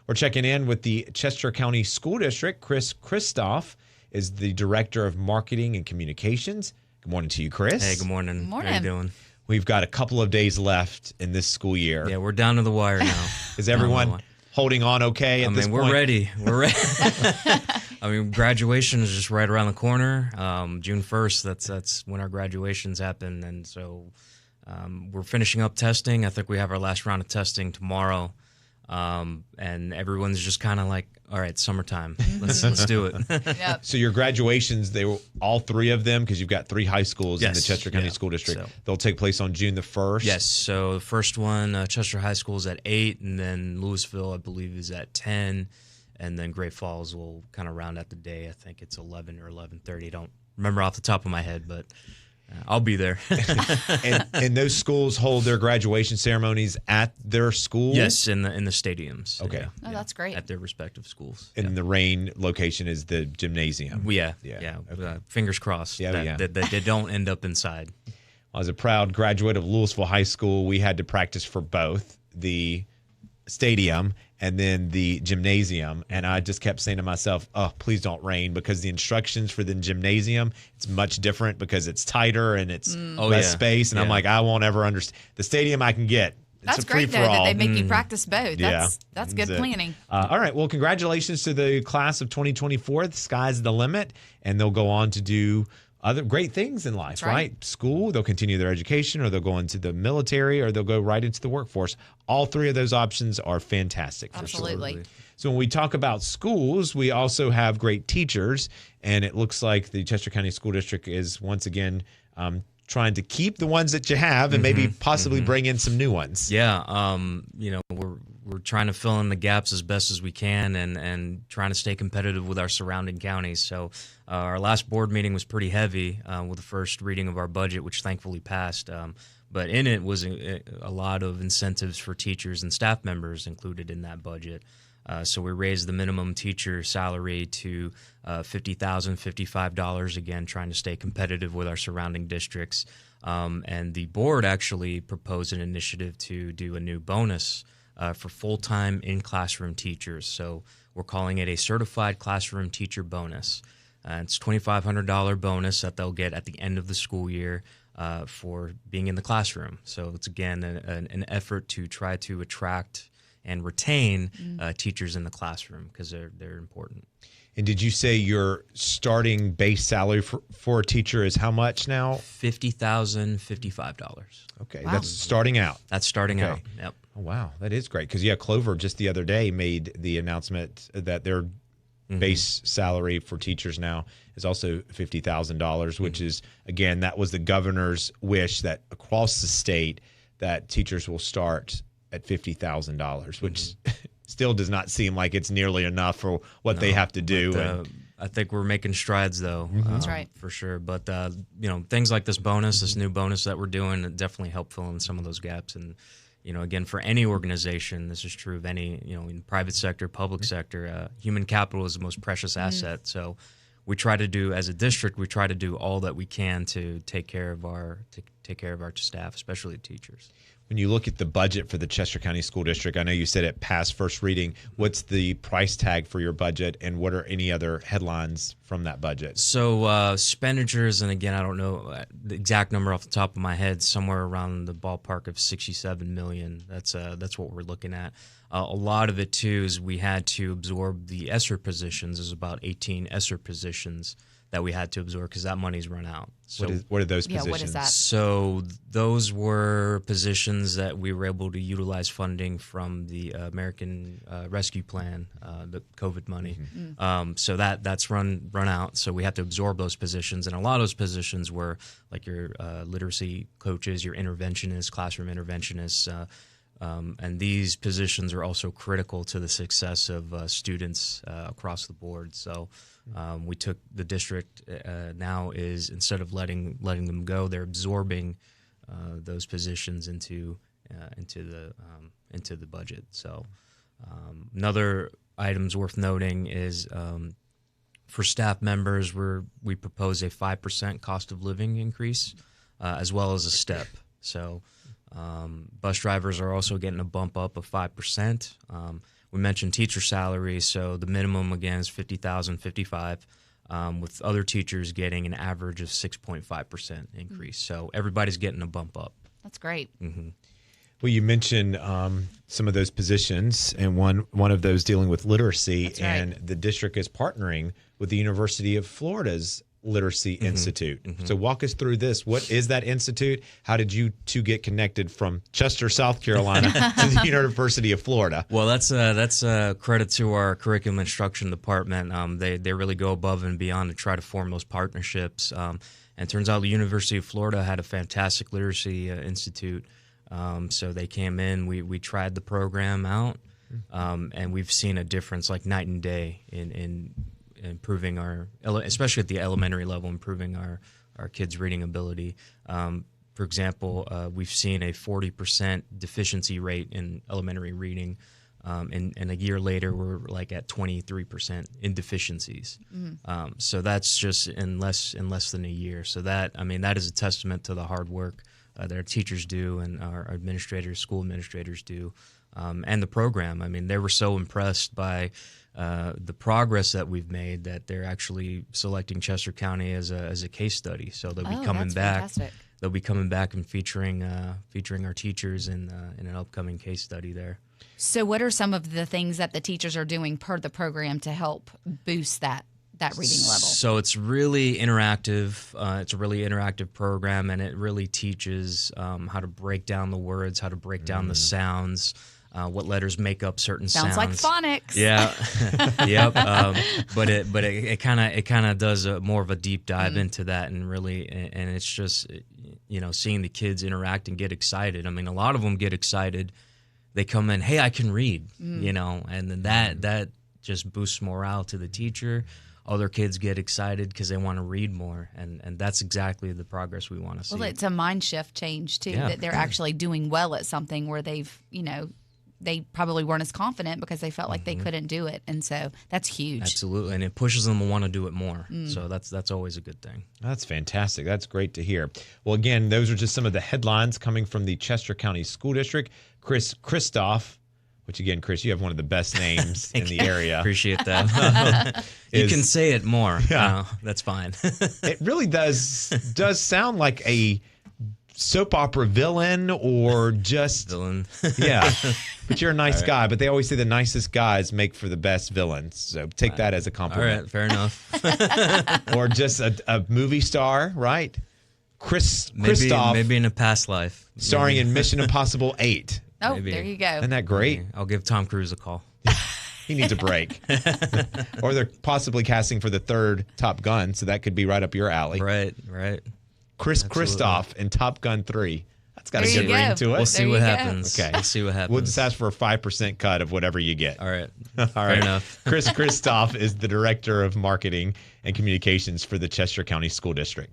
We're checking in with the Chester County School District. Chris Christoff is the Director of Marketing and Communications. Good morning to you, Chris. Hey, good morning. Good morning. How you doing? We've got a couple of days left in this school year. Yeah, we're down to the wire now. Is everyone holding on okay at this point? We're ready. We're ready. I mean, graduation is just right around the corner. June 1st, that's when our graduations happen. And so we're finishing up testing. I think we have our last round of testing tomorrow. And everyone's just kind of like, all right, summertime. Let's do it. Yep. So your graduations, they were all three of them, because you've got three high schools in the Chester County School District. So they'll take place on June the 1st? Yes. So the first one, Chester High School is at 8, and then Louisville, I believe, is at 10. And then Great Falls will kind of round out the day. I think it's 11 or 11:30. Don't remember off the top of my head, but I'll be there. and those schools hold their graduation ceremonies at their school? Yes, in the stadiums. Okay. Yeah. Oh, that's great. At their respective schools. And the Rain location is the gymnasium? Yeah. Okay. Fingers crossed that they don't end up inside. Well, as a proud graduate of Louisville High School, we had to practice for both the stadium and then the gymnasium, and I just kept saying to myself, oh, please don't rain, because the instructions for the gymnasium, it's much different because it's tighter and it's less space, and I'm like, I won't ever understand. The stadium I can get. It's That's a great, though, free-for-all. that they make you practice both. Yeah. That's good planning. All right, well, congratulations to the class of 2024. The sky's the limit, and they'll go on to do other great things in life, right? School, they'll continue their education, or they'll go into the military, or they'll go right into the workforce. All three of those options are fantastic. Absolutely. For sure. So when we talk about schools, we also have great teachers, and it looks like the Chester County School District is once again trying to keep the ones that you have and maybe possibly bring in some new ones. Yeah, we're trying to fill in the gaps as best as we can, and trying to stay competitive with our surrounding counties. So our last board meeting was pretty heavy with the first reading of our budget, which thankfully passed. But in it was a lot of incentives for teachers and staff members included in that budget. So we raised the minimum teacher salary to $50,000, $55, again, trying to stay competitive with our surrounding districts. And the board actually proposed an initiative to do a new bonus for full-time in-classroom teachers. So we're calling it a Certified Classroom Teacher Bonus. It's a $2,500 bonus that they'll get at the end of the school year for being in the classroom. So it's, again, an effort to try to attract and retain teachers in the classroom, because they're important. And did you say your starting base salary for a teacher is how much now? $50,000, $55. Okay, wow. That's starting out. That's starting out. Yep. Oh, wow, that is great. Because Clover just the other day made the announcement that their base salary for teachers now is also $50,000, which is, again, that was the governor's wish that across the state that teachers will start at $50,000, which still does not seem like it's nearly enough for what they have to do. But, I think we're making strides, though. That's right. For sure. But, things like this bonus, this new bonus that we're doing, it definitely help fill in some of those gaps. And, again, for any organization, this is true of any, in private sector, public sector, human capital is the most precious asset. So we try to do, as a district, we try to do all that we can to take care of our staff, especially teachers. When you look at the budget for the Chester County School District, I know you said it passed first reading. What's the price tag for your budget, and what are any other headlines from that budget? So expenditures, and again, I don't know the exact number off the top of my head, somewhere around the ballpark of $67 million. That's what we're looking at. A lot of it, too, is we had to absorb the ESSER positions. There's about 18 ESSER positions that we had to absorb because that money's run out. So what are those positions? Yeah, what is that? So those were positions that we were able to utilize funding from the American Rescue Plan, the COVID money. So that's run out. So we had to absorb those positions, and a lot of those positions were like your literacy coaches, your interventionists, classroom interventionists. And these positions are also critical to the success of students across the board. So we took the district now is, instead of letting them go, they're absorbing those positions into the budget. So another items worth noting is for staff members, we propose a 5% cost of living increase as well as a step. So bus drivers are also getting a bump up of 5%. we mentioned teacher salaries. So the minimum again is $50,055, with other teachers getting an average of 6.5% increase. So everybody's getting a bump up. That's great. Well, you mentioned some of those positions, and one of those dealing with literacy, That's right. and the district is partnering with the University of Florida's Literacy Institute. So walk us through this. What is that institute? How did you two get connected from Chester, South Carolina to the University of Florida? Well, that's a credit to our curriculum instruction department. They really go above and beyond to try to form those partnerships. And it turns out the University of Florida had a fantastic literacy institute. So they came in, we tried the program out, and we've seen a difference like night and day in improving especially at the elementary level, improving our kids' reading ability. For example, we've seen a 40% deficiency rate in elementary reading, and a year later we're like at 23% in deficiencies. So that's just in less than a year. So that is a testament to the hard work that our teachers do and our administrators, school administrators do, and the program. I mean, they were so impressed by the progress that we've made that they're actually selecting Chester County as a case study. So they'll be coming back. Fantastic. They'll be coming back and featuring our teachers in an upcoming case study there. So what are some of the things that the teachers are doing per the program to help boost that reading level? So it's really interactive. It's a really interactive program, and it really teaches how to break down the words, how to break down the sounds, what letters make up certain sounds. Sounds like phonics. Yeah, yep. But it kind of does more of a deep dive into that, and really, and it's just seeing the kids interact and get excited. I mean, a lot of them get excited. They come in, hey, I can read, and then that just boosts morale to the teacher. Other kids get excited because they want to read more, and that's exactly the progress we want to see. Well, it's a mind shift change too, Yeah. that they're actually doing well at something where they've, they probably weren't as confident because they felt like they couldn't do it, and so that's huge. Absolutely, and it pushes them to want to do it more. So that's always a good thing. That's fantastic. That's great to hear. Well, again, those are just some of the headlines coming from the Chester County School District. Chris Christoff, which again, Chris, you have one of the best names in the area. Appreciate that. You can say it more. Yeah. That's fine. It really does sound like a soap opera villain or just Villain. Yeah. But you're a nice guy, but they always say the nicest guys make for the best villains. So take that as a All compliment. right, fair enough. Or just a movie star, right? Christoff, Maybe in a past life. starring in Mission Impossible 8. Oh, maybe. there you go. Isn't that great? I'll give Tom Cruise a call. He needs a break. Or they're possibly casting for the third Top Gun, so that could be right up your alley. Right. Chris Absolutely. Christoff in Top Gun 3. That's got a There good you ring go. to it. We'll see There what you go. happens. Okay. We'll see what happens. We'll just ask for a 5% cut of whatever you get. All right. All Fair right. enough. Chris Christoff is the Director of Marketing and Communications for the Chester County School District.